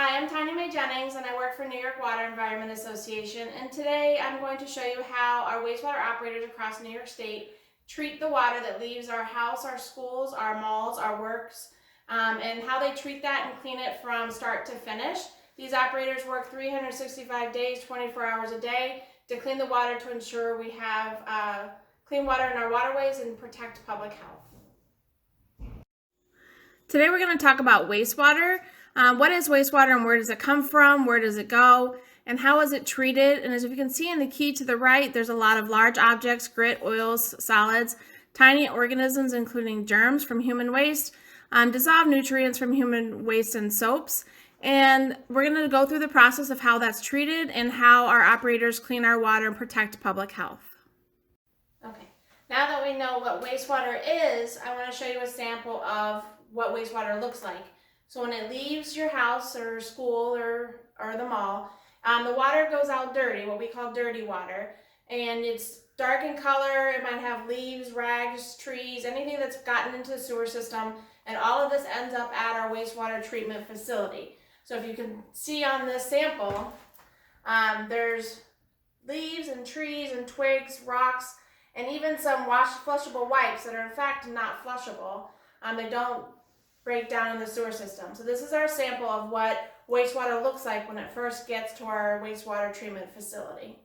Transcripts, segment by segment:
Hi, I'm Tanya May Jennings and I work for New York Water Environment Association, and today I'm going to show you how our wastewater operators across New York State treat the water that leaves our house, our schools, our malls, our works, and how they treat that and clean it from start to finish. These operators work 365 days, 24 hours a day to clean the water to ensure we have clean water in our waterways and protect public health. Today we're going to talk about wastewater. What is wastewater and where does it come from? Where does it go? And how is it treated? And as you can see in the key to the right, there's a lot of large objects, grit, oils, solids, tiny organisms, including germs from human waste, dissolved nutrients from human waste and soaps. And we're going to go through the process of how that's treated and how our operators clean our water and protect public health. Okay, now that we know what wastewater is, I want to show you a sample of what wastewater looks like. So when it leaves your house or school or the mall, the water goes out dirty, what we call dirty water, and it's dark in color. It might have leaves, rags, trees, anything that's gotten into the sewer system, and all of this ends up at our wastewater treatment facility. So if you can see on this sample, there's leaves and trees and twigs, rocks, and even some flushable wipes that are in fact not flushable. They don't break down in the sewer system. So this is our sample of what wastewater looks like when it first gets to our wastewater treatment facility.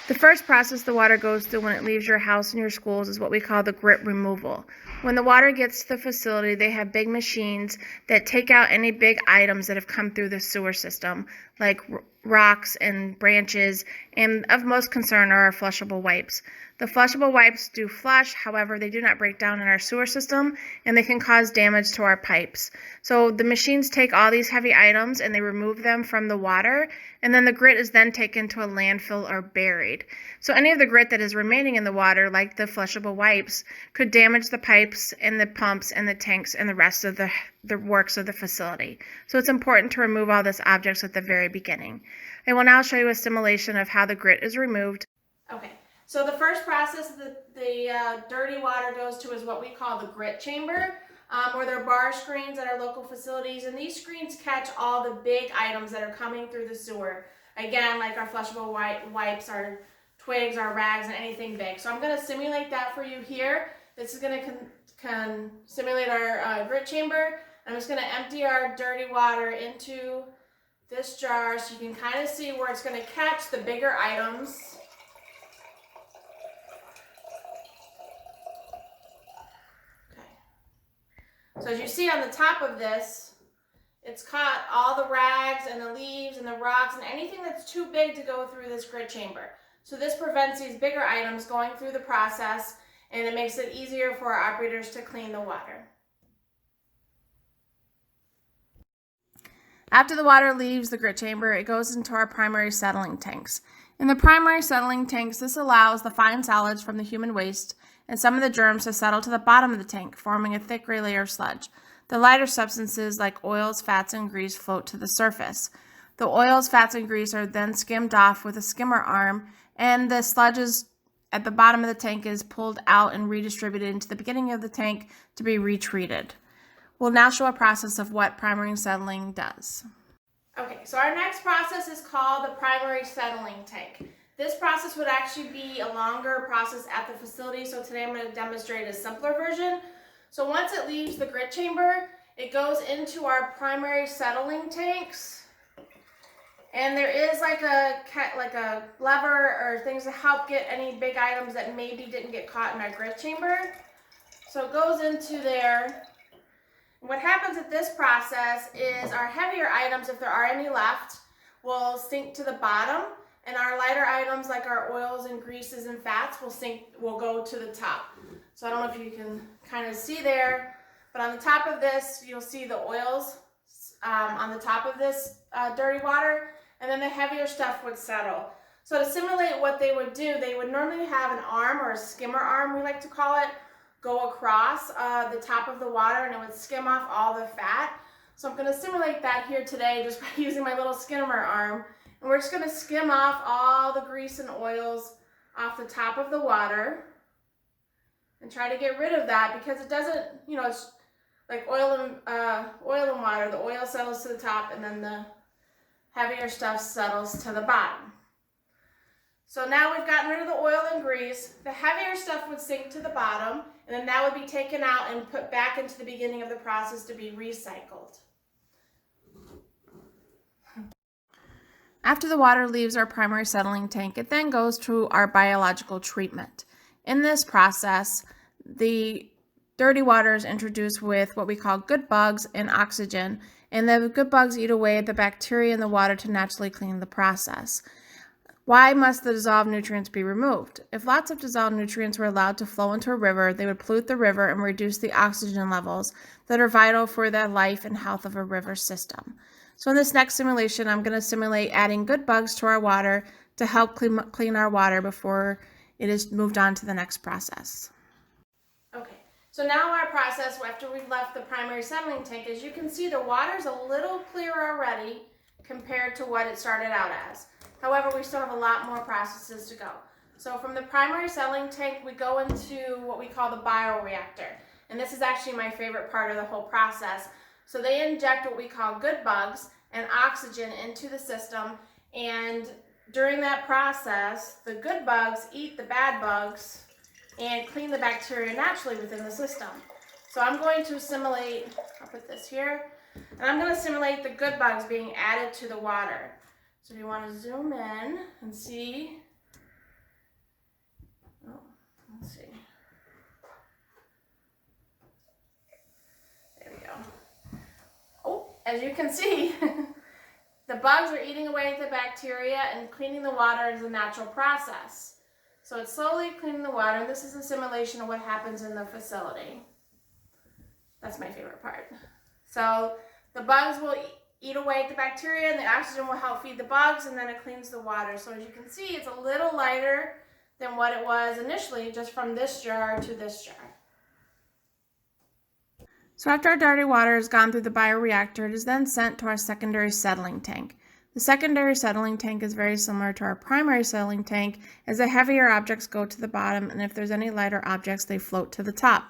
The first process the water goes through when it leaves your house and your schools is what we call the grit removal. When the water gets to the facility, they have big machines that take out any big items that have come through the sewer system, like rocks and branches, and of most concern are our flushable wipes. The flushable wipes do flush, however, they do not break down in our sewer system, and they can cause damage to our pipes. So the machines take all these heavy items and they remove them from the water, and then the grit is then taken to a landfill or buried. So any of the grit that is remaining in the water, like the flushable wipes, could damage the pipes and the pumps and the tanks and the rest of the works of the facility. So it's important to remove all these objects at the very beginning. I will now show you a simulation of how the grit is removed. Okay. So the first process the dirty water goes to is what we call the grit chamber, where there are bar screens at our local facilities, and these screens catch all the big items that are coming through the sewer. Again, like our flushable wipes, our twigs, our rags, and anything big. So I'm going to simulate that for you here. This is going to simulate our grit chamber. I'm just going to empty our dirty water into this jar so you can kind of see where it's going to catch the bigger items. So as you see on the top of this, it's caught all the rags and the leaves and the rocks and anything that's too big to go through this grit chamber. So this prevents these bigger items going through the process, and it makes it easier for our operators to clean the water. After the water leaves the grit chamber, it goes into our primary settling tanks. In the primary settling tanks, this allows the fine solids from the human waste and some of the germs to settle to the bottom of the tank, forming a thick gray layer of sludge. The lighter substances like oils, fats, and grease float to the surface. The oils, fats, and grease are then skimmed off with a skimmer arm, and the sludges at the bottom of the tank is pulled out and redistributed into the beginning of the tank to be retreated. We'll now show a process of what primary settling does. Okay, so our next process is called the primary settling tank. This process would actually be a longer process at the facility, so today I'm going to demonstrate a simpler version. So once it leaves the grit chamber, it goes into our primary settling tanks, and there is like a lever or things to help get any big items that maybe didn't get caught in our grit chamber. So it goes into there. What happens at this process is our heavier items, if there are any left, will sink to the bottom, and our lighter items like our oils and greases and fats will go to the top. So I don't know if you can kind of see there, but on the top of this, you'll see the oils on the top of this dirty water, and then the heavier stuff would settle. So to simulate what they would do, they would normally have an arm, or a skimmer arm we like to call it, go across the top of the water, and it would skim off all the fat. So I'm going to simulate that here today just by using my little skimmer arm. And we're just going to skim off all the grease and oils off the top of the water and try to get rid of that, because it doesn't, like oil and water. The oil settles to the top, and then the heavier stuff settles to the bottom. So now we've gotten rid of the oil and grease. The heavier stuff would sink to the bottom, and then that would be taken out and put back into the beginning of the process to be recycled. After the water leaves our primary settling tank, it then goes to our biological treatment. In this process, the dirty water is introduced with what we call good bugs and oxygen, and the good bugs eat away at the bacteria in the water to naturally clean the process. Why must the dissolved nutrients be removed? If lots of dissolved nutrients were allowed to flow into a river, they would pollute the river and reduce the oxygen levels that are vital for the life and health of a river system. So in this next simulation, I'm going to simulate adding good bugs to our water to help clean our water before it is moved on to the next process. Okay, so now our process, after we've left the primary settling tank, as you can see, the water's a little clearer already compared to what it started out as. However, we still have a lot more processes to go. So from the primary settling tank, we go into what we call the bioreactor. And this is actually my favorite part of the whole process. So they inject what we call good bugs and oxygen into the system, and during that process, the good bugs eat the bad bugs and clean the bacteria naturally within the system. So I'm going to simulate, I'll put this here, and I'm going to simulate the good bugs being added to the water. So if you want to zoom in and see, let's see. As you can see, the bugs are eating away at the bacteria, and cleaning the water is a natural process. So it's slowly cleaning the water, and this is a simulation of what happens in the facility. That's my favorite part. So the bugs will eat away at the bacteria, and the oxygen will help feed the bugs, and then it cleans the water. So as you can see, it's a little lighter than what it was initially, just from this jar to this jar. So after our dirty water has gone through the bioreactor, it is then sent to our secondary settling tank. The secondary settling tank is very similar to our primary settling tank, as the heavier objects go to the bottom, and if there's any lighter objects, they float to the top.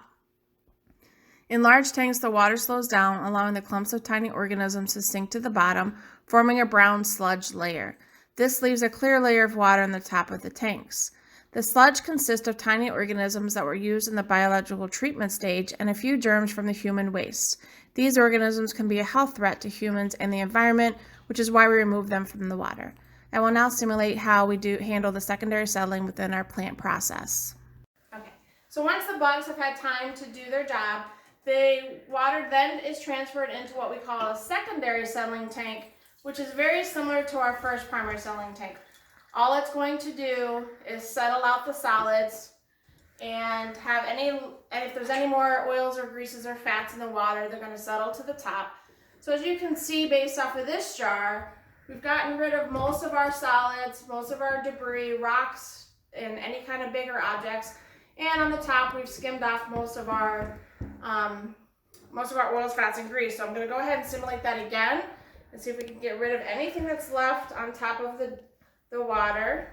In large tanks, the water slows down, allowing the clumps of tiny organisms to sink to the bottom, forming a brown sludge layer. This leaves a clear layer of water on the top of the tanks. The sludge consists of tiny organisms that were used in the biological treatment stage and a few germs from the human waste. These organisms can be a health threat to humans and the environment, which is why we remove them from the water. I will now simulate how we handle the secondary settling within our plant process. Okay, so once the bugs have had time to do their job, the water then is transferred into what we call a secondary settling tank, which is very similar to our first primary settling tank. All it's going to do is settle out the solids and if there's any more oils or greases or fats in the water, they're going to settle to the top. So as you can see, based off of this jar, we've gotten rid of most of our solids, most of our debris, rocks, and any kind of bigger objects. And on the top, we've skimmed off most of our oils, fats, and grease. So I'm going to go ahead and simulate that again and see if we can get rid of anything that's left on top of the water.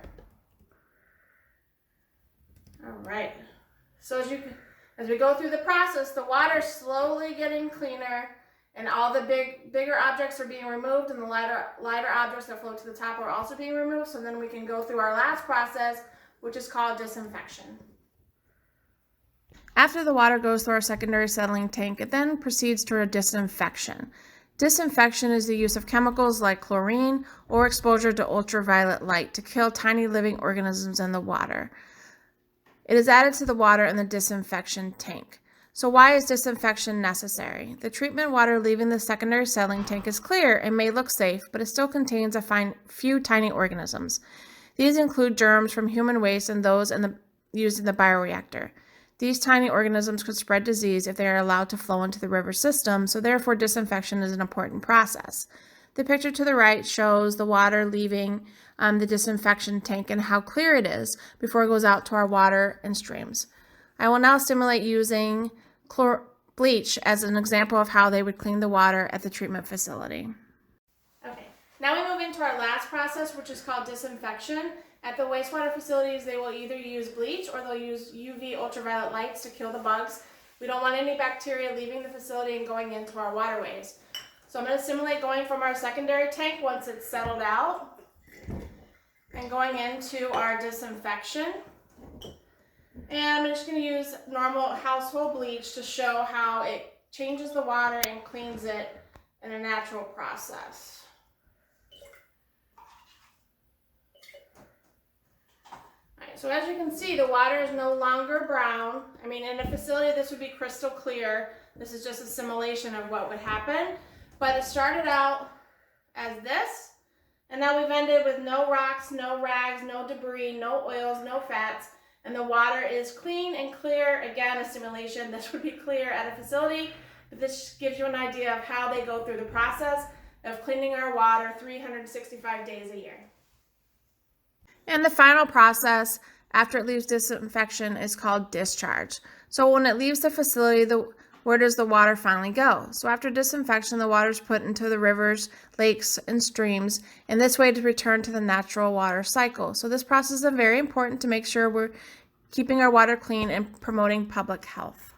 All right. So as we go through the process, the water's slowly getting cleaner, and all the bigger objects are being removed, and the lighter objects that float to the top are also being removed. So then we can go through our last process, which is called disinfection. After the water goes through our secondary settling tank, it then proceeds to a disinfection. Disinfection is the use of chemicals like chlorine or exposure to ultraviolet light to kill tiny living organisms in the water. It is added to the water in the disinfection tank. So why is disinfection necessary? The treatment water leaving the secondary settling tank is clear and may look safe, but it still contains a few tiny organisms. These include germs from human waste and those used in the bioreactor. These tiny organisms could spread disease if they are allowed to flow into the river system, so therefore disinfection is an important process. The picture to the right shows the water leaving the disinfection tank and how clear it is before it goes out to our water and streams. I will now simulate using bleach as an example of how they would clean the water at the treatment facility. Okay, now we move into our last process, which is called disinfection. At the wastewater facilities, they will either use bleach or they'll use UV ultraviolet lights to kill the bugs. We don't want any bacteria leaving the facility and going into our waterways. So I'm going to simulate going from our secondary tank once it's settled out and going into our disinfection. And I'm just going to use normal household bleach to show how it changes the water and cleans it in a natural process. So as you can see, the water is no longer brown. I mean, in a facility, this would be crystal clear. This is just a simulation of what would happen. But it started out as this, and now we've ended with no rocks, no rags, no debris, no oils, no fats, and the water is clean and clear. Again, a simulation. This would be clear at a facility, but this just gives you an idea of how they go through the process of cleaning our water 365 days a year. And the final process after it leaves disinfection is called discharge. So when it leaves the facility, where does the water finally go? So after disinfection, the water is put into the rivers, lakes, and streams, in this way to return to the natural water cycle. So this process is very important to make sure we're keeping our water clean and promoting public health.